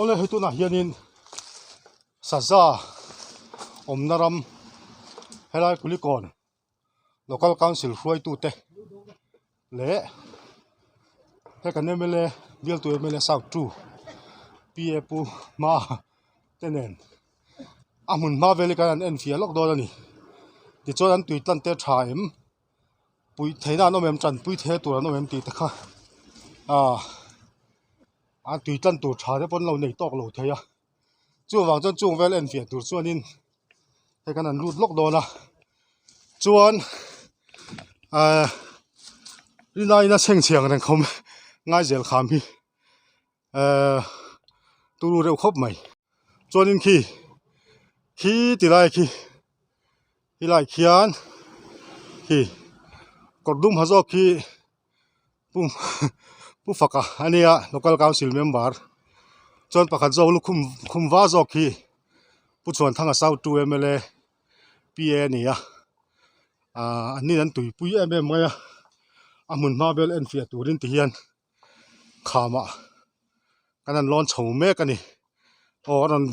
ole hitu na hianin saza omnaram helai kulikon local council huai tu te le he kan mele deal tu mele south tu pa pu ma tenen amun ma vele kan en fia lok do ni ti chon an tui tlan te thaim pui theina no mem chan pui the tu no mem ti ta kha an tui tlan tu tha de pon lo nei tok lo theya chu wang chon chung vel en fia tur chuanin he kan an lut lok do na chuan rinai na cheng chiang ren khom ngai zel kham hi turu reu khop mai chuanin khi ti lai khi hi lai khian khi kordum hazo khi pu faka ania local council member chon pakhat zo lu khum wa zo khi pu chuan thanga sau tu mla pa nia ani an tui pui maya amun mabel en fia turin ti hian khama kanan lon chho me kani or on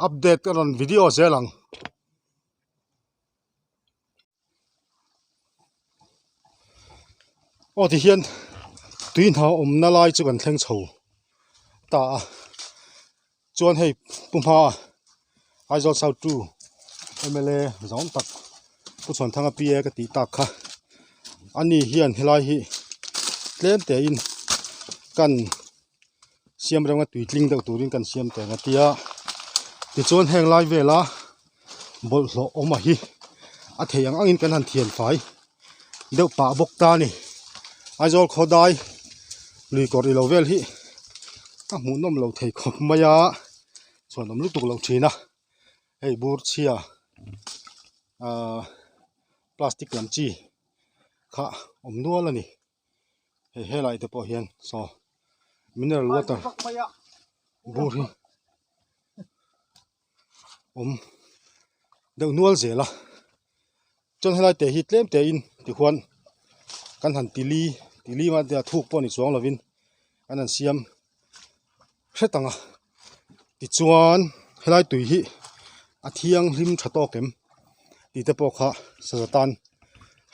update on video zelang o ti hian tuin ha omna lai chu kan thleng chho ta chuan hei pumha aizol sau tu mla zon tak pu chon thanga pa ka ti tak kha ani hian helai hi tlem te in kan siam ranga tuitling deuh turin kan siam te nga tia ti chon heng lai vela bol hlo oma hi a theyang angin kan han thian fai deuh pa bok ta ni aizol khodai lui kor ilo vel hi a mu nom lo thei khop maya chon om lu tuk lo thina hei bur chia plastic lam chi kha om nual ani he lai te po hian so mineral water bur hi om deuh nual zela chon helai te hi tlem te in ti khuan kan han tili ma dia thuk po ni chuang lovin an an siam hretanga ti chuan helai tui hi a thiang hlim thato kem ti te po kha satan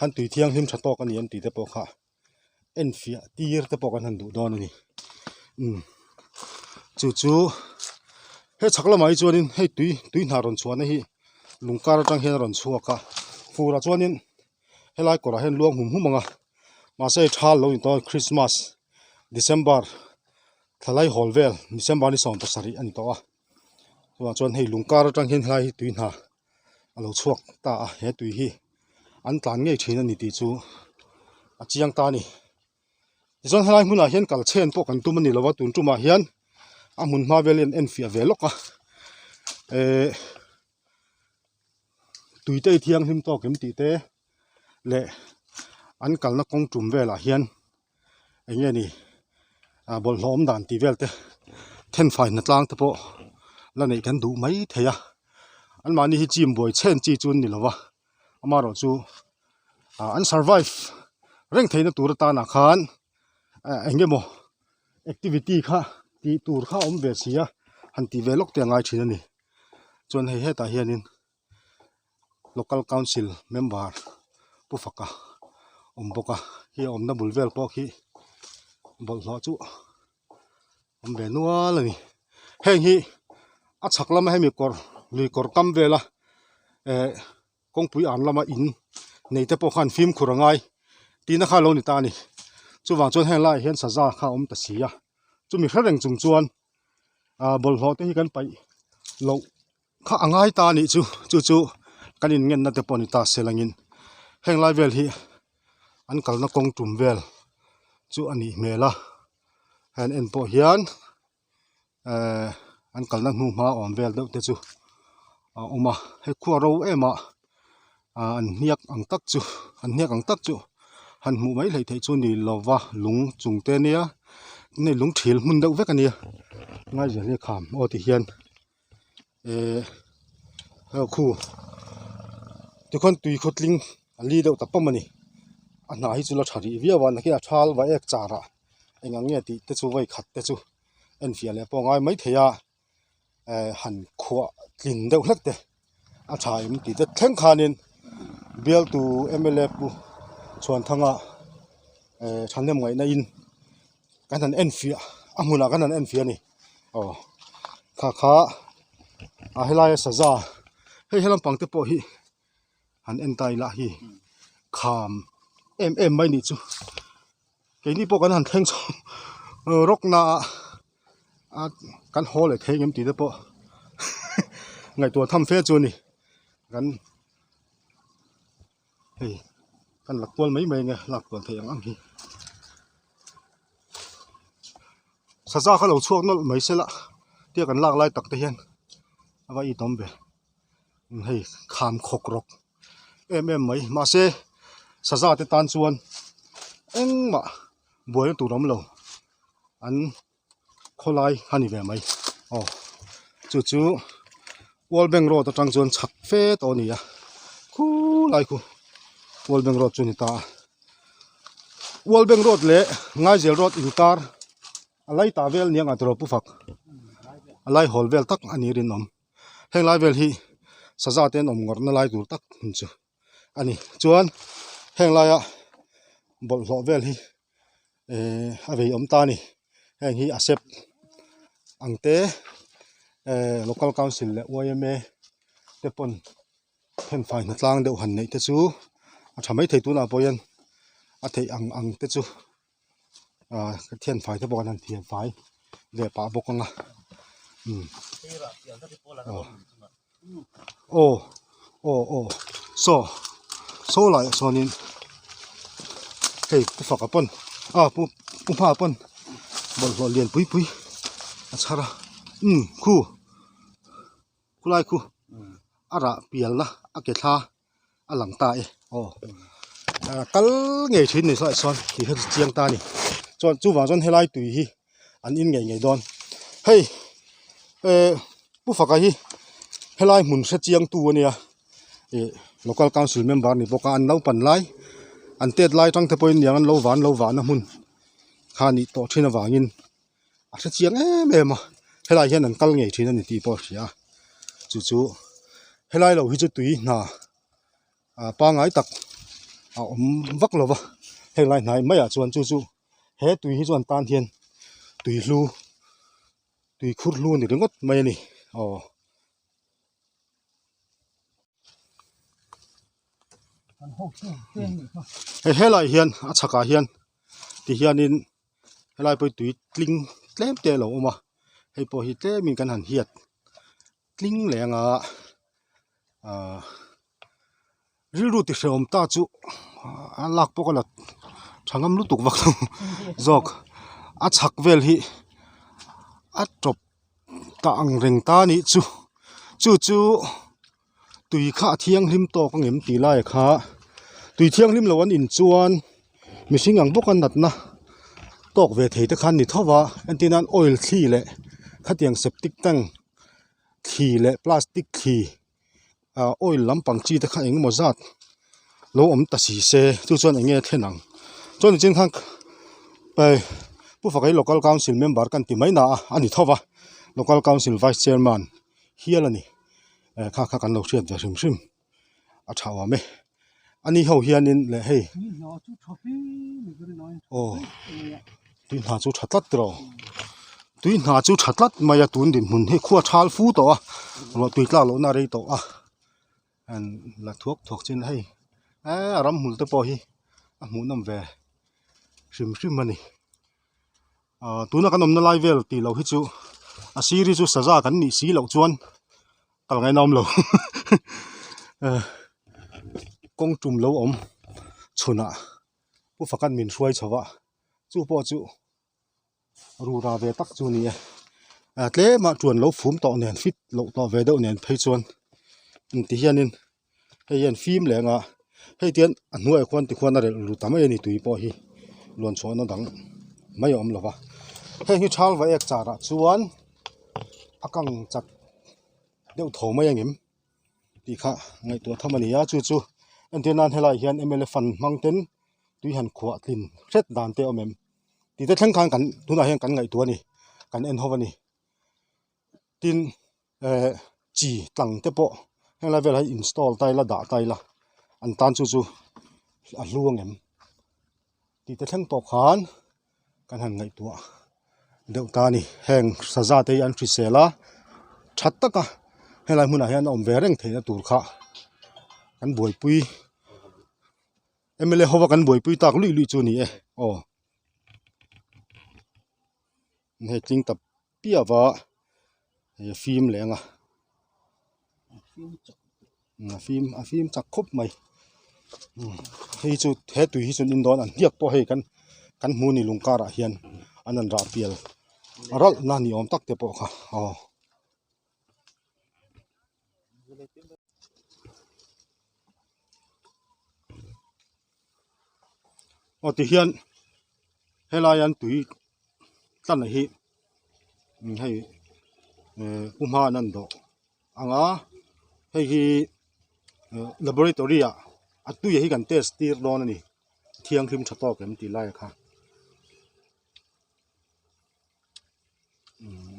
han tui thiang hlim thato kan niam ti te po kha en fia tir te po kan han du don ani chu he chakla mai chuanin hei tui na ron chuan hi lungkar tang hen ron chuaka fura chuanin helai kora hen luang humanga ma sei thal lo in to Christmas December thalai holvel December ni som pasari ani to a chuan hei lungkar tang hen helai tui na alo chuak ta he tui hi an tlan ngei thin ani ti chu a chiang ta ni zon helai hmuna hian kal chen po kan tumani lowa tun tuma hian amun mavelian en fia veloka tuite thiang him to kem ti te le an kalna kong tum vela hian enge ni bol hlom dan ti velte ten fai na tlang te po la nei kan du mai theya an mani hi chim boy chen chi chun ni lowa amaro chu an survive reng theina tur ta na khan enge mo activity kha ti tur kha om ve sia han ti velok te ngai thina ni chon hei heta hianin local council member pu faka omboka hi omna bulvel po khi bol hlo chu om ve nual ani heng hi a chaklama hemi kor lui kor kam vela kongpui an lama in nei te po khan film khurangai tina kha lo ni ta ni chu wang chon heng lai hian saza kha om ta sia chu mi khreng chung chuan bol hlo te hi kan pai lo kha angai ta ni chu kanin ngen na te po ni ta selangin heng lai vel hi an kalna kong tum vel chu ani mela han en po hian an kalna hnu ma om vel deuh te chu oma he khua ro ema an niak ang tak chu han mu mai lei thei chu ni lova lung chung te nia nei lung thil mun deuh vek ania ngai je le kham o ti hian khu ti khon tui khotling ali deuh tapamani ana hi chu la thari viawan ki a thal wa ek chara engang nge ti te chu vai khat te chu en fia le po ngai mai theya หันขวกลิ่นเดาลักเตอาชายมันติดจะแข่งขันนินเบลตูMLF ปูส่วนทางฉันเนี่ยไงนะอินกันนั้นเอ็นฟีอามุนากันนั้นเอ็นฟีนี่ข้าให้ไล่ซะจ้าให้ลำปังเตปอฮีหันเอ็นไตละฮีขามไม่นี่จูแกนี่พวกกันหันแข่งชรกนากันฮอเลยแข่งยังตีเตปอไงตัวทำเฟซจูนี่กันเฮ้ยกันหลักตัวไม่ไงหลักตัวเทียงอันนี้ซาซาเขาเราช่วงนั้นไม่ใช่ละเที่ยกันลากไล่ตักเทียนเอาไว้อีต้มเบเฮ้ยขามขกรกไม่มาเซ่ซาซาเตตันชวนมาบัวตัวน้ำเราอันเขาไล่ฮันนี่แบบไหมจู่วอลเบงโรดจังชวนชักเฟตัวนี้คู่ไล่คู่วอลเบงโรดจุนิตาวอลเบงโรดเละง่ายเจลโรดอินคาร์อะไรตาเวลเนี่ยงอัตโรปุฟักอะไรฮอลเวลตักอันนี้รินนมเฮงไลเวลฮีซาซาเตนอมงอร์นไลดูตักหุ่นจูอันนี้จวนเฮงไลบอลโลเวลฮีอเวอมตานี่เฮงฮีอาเซปอังเตlocal council le YMA te pon pen fai na tlang deuh han nei te chu a thamai thei tuna poyan a thei ang te chu ka thian fai te bokan han thian fai ve pa bokanga so lai sonin hei pu fa ka pon pu pha pon bol lo lian pui achara khu kulai khu ara pial na aketha alang ta kal nge thin ni sai son ki ha chiang ta ni chon chu wa chon helai tui hi an in nge don hei pu fa ka hi helai mun se chiang tu ania local council member ni boka an lau pan lai an tet lai tang te point yang an lo van na mun khani to thina wangin a se chiang ma helai hian an kal ngei thina ni ti por sia chu helai lo hi chu tui na pa ngai tak vak lova helai nai mai a chuan chu he tui hi chuan tan hian tui khur lu ni ringot mai ni helai hian a chaka hian ti hianin helai poi tui tling tlem te lo ma hei po hi tle min kan han hiat tling lenga rilu ti hreom ta chu lak pokala thangam lu tuk wak zok a chak vel hi a top ta ang reng ta ni chu tui kha thiang hlim to ka ngem ti lai kha tui thiang hlim lo an in chuan mihring ang bokan nat na tok ve thei te khan ni thowa antinan oil thli le khatiang septic tank thli le plastic thli oil lampang chi te kha eng mo zat lo om ta si se chu chuan enge thlenang chuan chin khang pu fakai local council member kan ti mai na ani thowa local council vice chairman hialani kha kan lo hriat ve hrim a thawa me ani ho hianin le hei tui na chu thatlat tro tui na chu thatlat maya tun din mun he khuwa thal fu to lo tui tla lo na rei to an la thuak chin hei ram hul te po hi a mu nam ve hrim mani tuna kan om na lai vel ti lo hi chu a series chu saza kan ni si lo chuan tal ngai nom lo kong tum lo om chuna pu fakan min hruai chawa chu po chu ru ra ve tak chu ni tle ma chuan lo phum to nen fit lo to ve do nen phei chuan ti hianin heian film lenga heitian anuai khwan ti khwan a rel ru tamai ni tui po hi lon chona dang mai om lova hei hi thal va ek chara chuan akang chat deuh tho mai angim ti kha ngai to thamani ya chu antinan helai hian MLF fan mangten tui han khwa tlin ret dan te omem ti te thleng khan kan tuna hian kan ngai tu ani kan en howani tin จีตังเตปะให้เราเวลา install ไตละด่าไตละอันตันจู่อันล่วงเอ็มที่จะทั้งปอกขานกันหันไงตัวเดี๋ยวตานี่แห่งสะจาเตอันฟิเซล่าชัดตะกะให้เรามุนอาเฮียนอมเวรงเทนตูร์ข้ากันบวยปุยเขาว่ากันบวยปุยตากลุยจูนี่อ๋อให้จริงแต่เปียว่าฟิล์มแรงฟิล์มจักคบไหมให้จุดเฮตุที่จุดอินโดนอันเรียกพอให้กันมูนี่ลุงการะเฮียนอันนั้นราเปียลรัลนั่นนี่อมตักเตปะค่ะอ๋อที่เฮียนให้ลายันตุยตั้งให้อุ้มหานั่นดอกอ่างให้laboratory อัดตุยให้กันเทสตีร์โดนนี่เที่ยงคืนชัดต่อกันตีไล่ค่ะ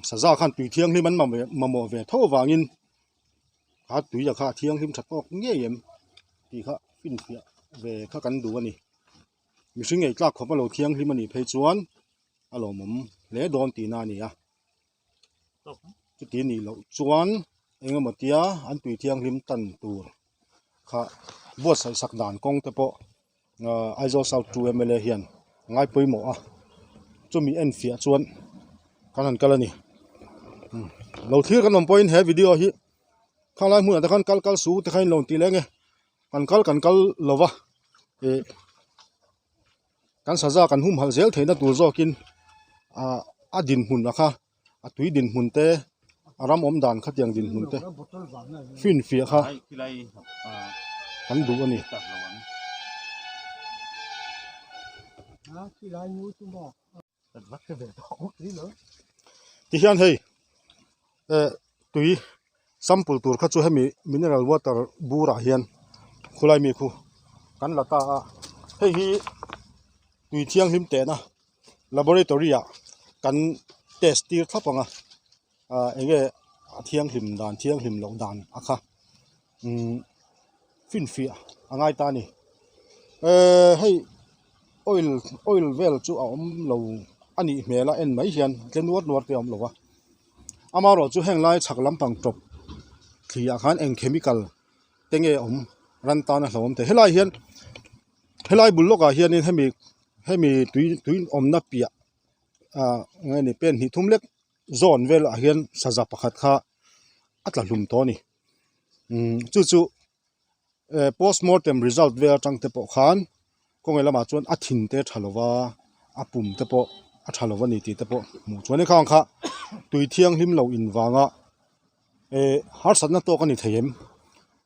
สะจาขันตุยเที่ยงนี่มันมาโมเวท่อวางินขาตุยจะขาเที่ยงคืนชัดต่อเงี้ยเอ็มตีขาฟินเฟียเวข้ากันดูนี่มีสิ่งใหญ่กล้าขบมาเราเที่ยงคืนมันนี่เพจวนอารมณ์มันเละโดนตีนานี่จุดนี้เราจวนเองมาเตียอันตุยเที่ยงคืนตันตัวข้าบวชใส่สักด่านกงเตปะไอโซซาวทูเอเมเลเฮียนง่ายไปหมดจะมีเอ็นเฟียชวนกันนั่นกันแล้วนี่เราเที่ยวกันลงไปเห็นวิดีโอฮีข้างล่างมือแต่กันสู้แต่ใครลงตีเล้งไงกันลวะกันสะจากันหุ่มหัวเซลเทนตัวโจกินดินหุ่นนะคะตุยดินหุ่นเตอารามอมด่านขัดยังดินหุ่นเตฟินเฟียค่ะกันดูอันนี้ที่เฮียนให้ตุยซัมปูตัวข้าช่วยให้มีมินเนอรัลวอเตอร์บูราเฮียนคุไลมีคูกันละตาให้ตุยเที่ยงหิมเตนะ laboratory กันเทสตีร์ทับงเองเที่ยงหิมด่านเที่ยงหิมเหลาด่านค่ะฟินเฟียง่ายตานี่ให้ออยล์เวลจู่เอาเราอันนี้เมล่าเอ็นไม่เห็นเล่นนวดเดียวเราวะอามาเราจู่แห่งไล่ฉักลำปังจบที่อาคารเองเคมีคอลเต็งรันตานะเราแต่ให้ไล่เห็นให้ไล่บุลล็อกเห็นนี่ให้มีตุยนับเปียไงนี่เป็นหิทุ่มเล็กโซนเวลเห็นสะจับประคัดข้าอัตลักลุ่มตัวนี่จู่postmortem result เวลจังเตปอขานก็ไงละมาจวนอัถินเตทัลวะอาปุ่มเตปออัทัลวะนี่ตีเตปอหมู่จวนในข้างข้าตุยเที่ยงหิมเหลาอินวางฮาร์สันนั่นตัวกันนี่เทียม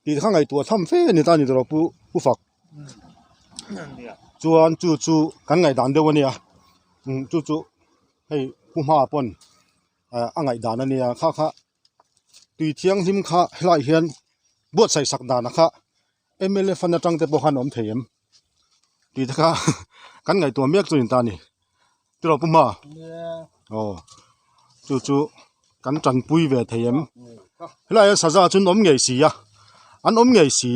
ตีข้างไงตัวทำเฟ้นี่ตานี่ตัวผู้ฝักจวนจู่กันไงด่านเดียววันนี้จู่ให้ผู้มาปนไงด่านนั่นเนี่ยข้าตุยเที่ยงหิมข้าให้ไล่เฮียนบวชใส่สักด่านนะคะMLA ฟันจังเตปอหันอมเทียมตีตะค่ะกันไงตัวเมียกจุนตานี่ตัวปุ่มมาจู่กันจันปุยเวเทียมเฮ้ยสะจาจุนอมไงสีอันอมไงสี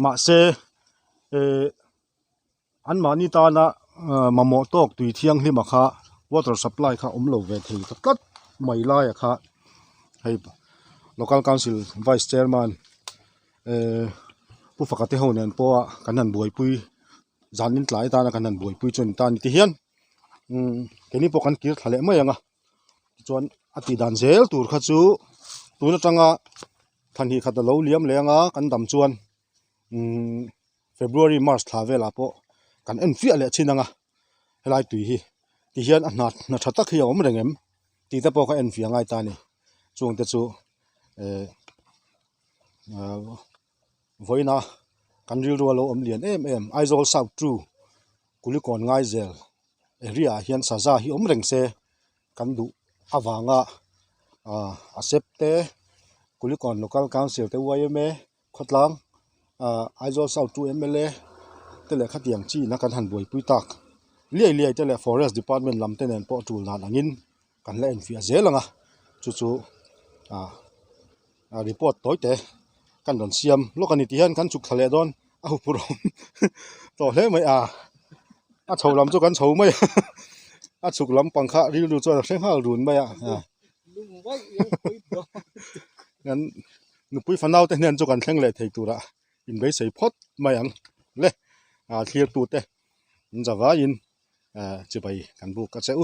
มาเซอันมานี่ตานะมาโมตอกตุยเที่ยงที่มาค่ะ water supply ค่ะอมโลเวทีตัดไม่ไล่ค่ะให้ local council vice chairmanผู้ฝักเตหัวเนี่ยเพราะว่ากันนั่นบวยปุยจานนินหลายตานะกันนั่นบวยปุยจนตานี่ที่เฮียนแค่นี้พวกกันกินทะเลไม่ยังจนอติดานเซลตูร์ขัดจูตูนจังทันทีขัดเราเลี้ยมเลยกันดำจวนFebruary March ท้าเวลาพอกันเอ็นฟิอะไรชินังให้ไล่ตุยที่เฮียนอันนัดชัดตักเฮียอมเร่งเอ็มที่แต่พอกันเอ็นฟิง่ายตานี่ช่วงแต่จูvoina kan ril ro lo om lian aizol south tru kulikon ngai zel area hian saza hi om reng se kan du awanga asepte kulikon local council te YMA khotlang aizol south tru MLA tele khatiang chi na kan han boi puitak liai tele forest department lam te nen po tul na angin kan la en fi zelanga chu report toy te kan don siam lokani ti han kan chuk thale don au purom to hle mai a cholam chu kan chho mai a chuk lam pangkha ri lu chu hreng hal run mai gan nupui fanau te hnen chu kan thleng le thei tura in be sei phot mai ang le clear tu te jawa in chibai kan bu ka cheu